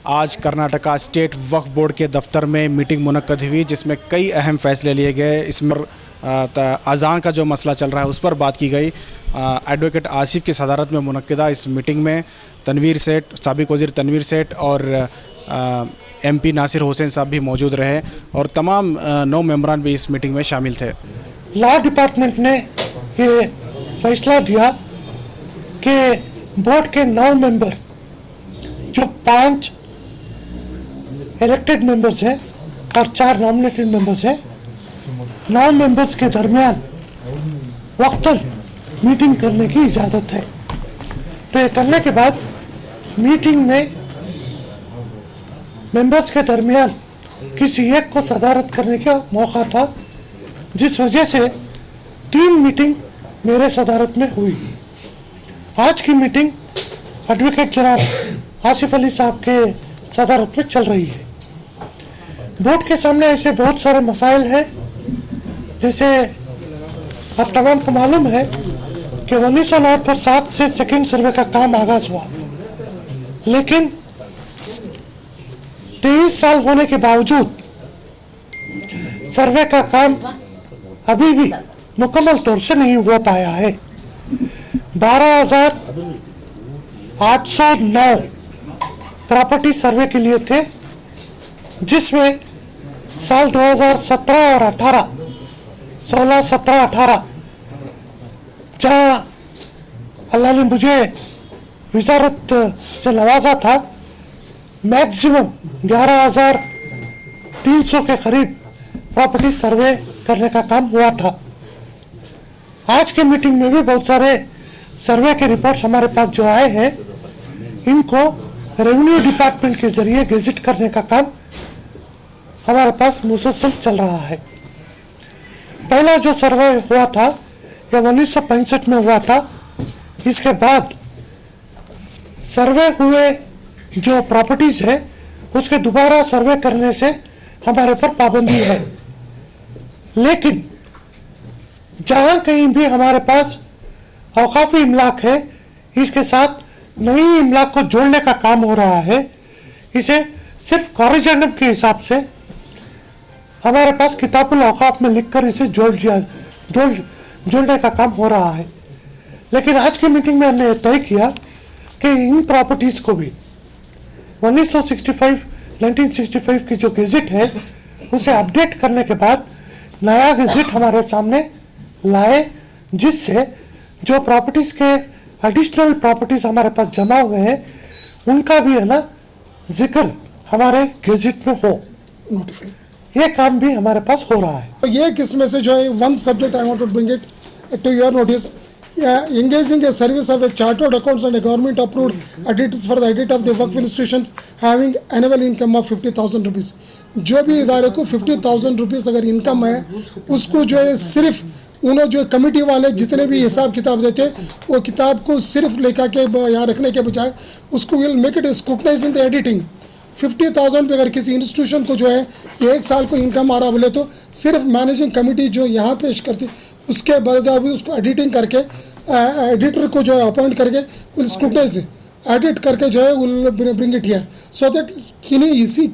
आज कर्नाटका स्टेट वक्फ बोर्ड के दफ्तर में मीटिंग मुनक्कद हुई जिसमें कई अहम फैसले लिए गए। इसमें अज़ान का जो मसला चल रहा है उस पर बात की गई। एडवोकेट आसिफ की सदारत में मुनक्किदा इस मीटिंग में तनवीर सेठ, साबिक वज़ीर तनवीर सेठ और MP नासिर हुसैन साहब भी मौजूद रहे और तमाम 9 मेंबरान भी इस मीटिंग में शामिल थे। लॉ डिपार्टमेंट ने ये फैसला दिया कि बोर्ड के 9 मेंबर जो 5 इलेक्टेड मेंबर्स हैं और 4 नॉमिनेटेड मेंबर्स हैं, 9 मेंबर्स के दरमियान वक्तन मीटिंग करने की इजाज़त है। तो ये करने के बाद मीटिंग में मेंबर्स के दरमियान किसी एक को सदारत करने का मौका था, जिस वजह से 3 मीटिंग मेरे सदारत में हुई। आज की मीटिंग एडवोकेट जनाब आसिफ अली साहब के सदारत में चल रही है। बोर्ड के सामने ऐसे बहुत सारे मसाइल हैं, जैसे आप तमाम को मालूम है कि 1909 पर 7 से सेकेंड सर्वे का काम आगाज हुआ, लेकिन 23 साल होने के बावजूद सर्वे का काम अभी भी मुकम्मल तौर से नहीं हो पाया है। 12,809 प्रॉपर्टी सर्वे के लिए थे, जिसमें साल 2017 और 18 16, 17, 18 जहाँ अल्लाह ने मुझे विजारत से नवाजा था, मैक्सिमम 11,300 के करीब प्रॉपर्टी सर्वे करने का काम हुआ था। आज के मीटिंग में भी बहुत सारे सर्वे के रिपोर्ट्स हमारे पास जो आए हैं, इनको रेवेन्यू डिपार्टमेंट के जरिए गेजेट करने का काम हमारे पास मुसलसल चल रहा है। पहला जो सर्वे हुआ था यह 1965 में हुआ था। इसके बाद सर्वे हुए जो प्रॉपर्टीज है उसके दोबारा सर्वे करने से हमारे ऊपर पाबंदी है, लेकिन जहां कहीं भी हमारे पास औकाफी इमलाक है, इसके साथ नई इमलाक को जोड़ने का काम हो रहा है। इसे सिर्फ कॉरिजेंडम के हिसाब से हमारे पास किताबुल औकाफ में लिखकर इसे जोड़ने का काम हो रहा है। लेकिन आज की मीटिंग में हमने तय किया कि इन प्रॉपर्टीज को भी 1965 की जो गेजेट है उसे अपडेट करने के बाद नया गेजेट हमारे सामने लाए, जिससे जो प्रॉपर्टीज के एडिशनल प्रॉपर्टीज हमारे पास जमा हुए हैं उनका भी है ना जिक्र हमारे गेजेट में हो। ये काम भी हमारे पास हो रहा है। ये किस्म से जो है one subject I want to bring it to your notice, engaging a service of a chartered accounts and a government approved auditors for the audit of the Waqf institutions having annual income of 50,000 rupees। जो भी इदारे को 50,000 rupees अगर income है, उसको जो है सिर्फ उन्होंने जो कमेटी वाले जितने भी हिसाब किताब देते वो किताब को सिर्फ लेकर के यहाँ रखने के बजाय उसको will make it scrutinise in the editing. 50,000 पे अगर किसी इंस्टीट्यूशन को जो है 1 साल को इनकम आ रहा बोले तो सिर्फ मैनेजिंग कमेटी जो यहाँ पेश करती उसके बजाय भी उसको एडिटिंग करके एडिटर को जो है अपॉइंट करके विल स्क्रूटनाइज एडिट करके जो है will bring it here so that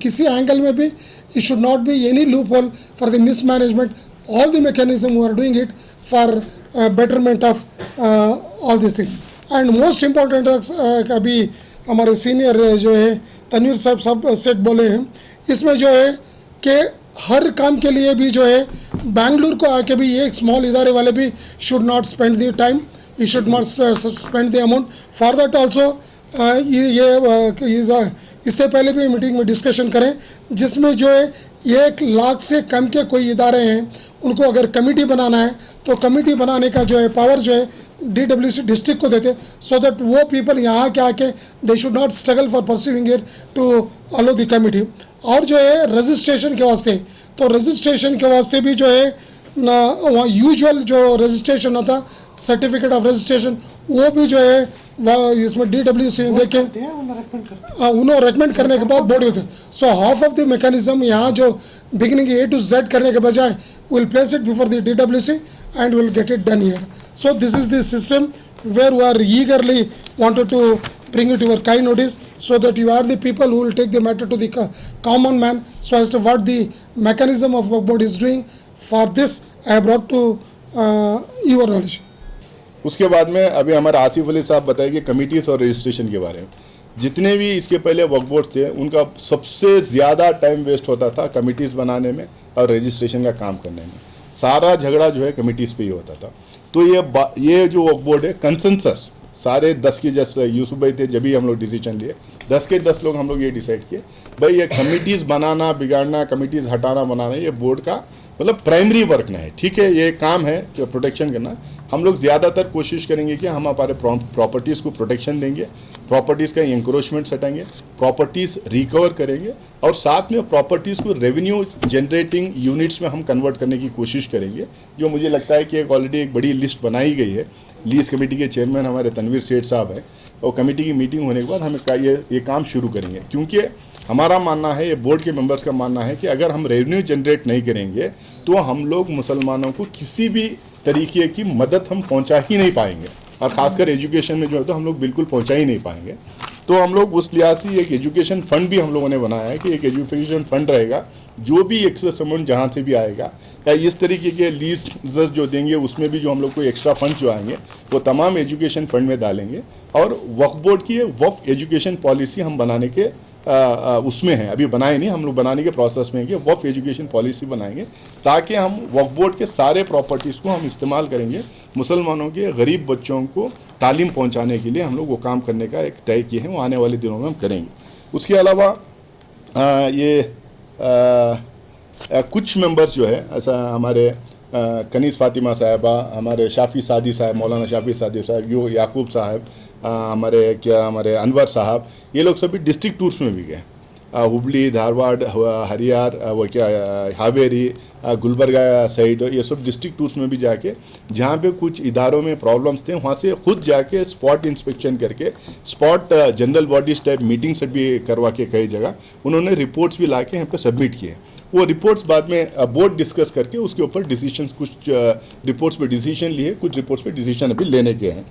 किसी एंगल में भी it should not be any loophole for the mismanagement. All the mechanism we are doing it for betterment of all this things. And most important अभी हमारे senior जो है तनवीर साहब सेठ बोले हैं, इसमें जो है कि हर काम के लिए भी जो है बेंगलुरु को आके भी एक स्मॉल इदारे वाले भी should not spend the time, he should not spend the amount for that also. इससे पहले भी मीटिंग में डिस्कशन करें, जिसमें जो है 1 लाख से कम के कोई इदारे हैं उनको अगर कमेटी बनाना है तो कमेटी बनाने का जो है पावर जो है DWC डिस्ट्रिक्ट को देते, सो दैट वो पीपल यहाँ के आके they should not struggle for pursuing it to allow the committee. और जो है रजिस्ट्रेशन के वास्ते, तो रजिस्ट्रेशन के वास्ते भी जो है ना वहाँ यूजुअल जो रजिस्ट्रेशन होता सर्टिफिकेट ऑफ रजिस्ट्रेशन वो भी जो है इसमें DWC देखे उन्होंने रेकमेंड करने के बाद बोर्ड होते। So half of the mechanism यहाँ जो बिगिनिंग A to Z करने के बजाय will place it before the DWC and will get it done here. So this is the system where we are eagerly wanted to bring it to your kind notice so that you are the people who will take the matter to the common man so as to what the mechanism of work board is doing. For this I have brought to your knowledge. उसके बाद में अभी हमारे आसिफ अली साहब बताएंगे committees और registration के बारे में। जितने भी इसके पहले वर्क बोर्ड थे उनका सबसे ज़्यादा टाइम वेस्ट होता था कमिटीज़ बनाने में और रजिस्ट्रेशन का काम करने में। सारा झगड़ा जो है कमिटीज़ पे ही होता था। तो ये जो वर्क बोर्ड है कंसेंसस सारे 10 के जैसे यूसुफ भाई थे जब भी हम लोग डिसीजन लिए 10 के 10 लोग हम लोग ये डिसाइड किए भाई ये कमिटीज़ बनाना बिगाड़ना कमिटीज़ हटाना बनाना ये बोर्ड का मतलब प्राइमरी वर्क ना है। ठीक है ये काम है जो प्रोटेक्शन करना। हम लोग ज़्यादातर कोशिश करेंगे कि हम हमारे प्रॉपर्टीज़ को प्रोटेक्शन देंगे, प्रॉपर्टीज़ का इंक्रोचमेंट हटाएंगे, प्रॉपर्टीज़ रिकवर करेंगे और साथ में प्रॉपर्टीज़ को रेवेन्यू जनरेटिंग यूनिट्स में हम कन्वर्ट करने की कोशिश करेंगे। जो मुझे लगता है कि ऑलरेडी एक बड़ी लिस्ट बनाई गई है। लीज कमेटी के चेयरमैन हमारे तनवीर सेठ साहब हैं और कमेटी की मीटिंग होने के बाद हम ये काम शुरू करेंगे। क्योंकि हमारा मानना है, ये बोर्ड के मेंबर्स का मानना है कि अगर हम रेवेन्यू जनरेट नहीं करेंगे तो हम लोग मुसलमानों को किसी भी तरीके की मदद हम पहुंचा ही नहीं पाएंगे और ख़ासकर एजुकेशन में जो है तो हम लोग बिल्कुल पहुंचा ही नहीं पाएंगे। तो हम लोग उस लिहाज से एक एजुकेशन फ़ंड भी हम लोगों ने बनाया है कि एक एजुकेशन फ़ंड रहेगा। जो भी एक्सेस अमाउंट जहाँ से भी आएगा या इस तरीके के लीज जो देंगे उसमें भी जो हम लोग को एक्स्ट्रा फंड जो आएंगे वो तमाम एजुकेशन फ़ंड में डालेंगे। और वक्फ बोर्ड की वक्फ एजुकेशन पॉलिसी हम बनाने के उसमें है, अभी बनाए नहीं, हम लोग बनाने के प्रोसेस में है कि वक्फ एजुकेशन पॉलिसी बनाएंगे ताकि हम वक्फ बोर्ड के सारे प्रॉपर्टीज़ को हम इस्तेमाल करेंगे मुसलमानों के गरीब बच्चों को तालीम पहुंचाने के लिए। हम लोग वो काम करने का एक तय किए हैं, वो आने वाले दिनों में हम करेंगे। उसके अलावा कुछ मेंबर्स जो है ऐसा हमारे कनीस फातिमा साहिबा, हमारे शाफ़ी सादी साहब, मौलाना शाफ़ी सादी साहब, याकूब साहब, हमारे अनवर साहब, ये लोग सभी डिस्ट्रिक्ट टूर्स में भी गए। हुबली, धारवाड़, हरियार, हावेरी, गुलबर्गा साइड, ये सब डिस्ट्रिक्ट टूर्स में भी जाके जहाँ पे कुछ इदारों में प्रॉब्लम्स थे वहाँ से खुद जाके स्पॉट इंस्पेक्शन करके spot general bodies type meetings भी करवा के कई जगह उन्होंने रिपोर्ट्स भी ला के यहाँ पे सबमिट किए। वो रिपोर्ट्स बाद में बोर्ड डिस्कस करके उसके ऊपर डिसीजंस, कुछ रिपोर्ट्स पे डिसीजन लिए, कुछ रिपोर्ट्स पे डिसीजन अभी लेने के हैं।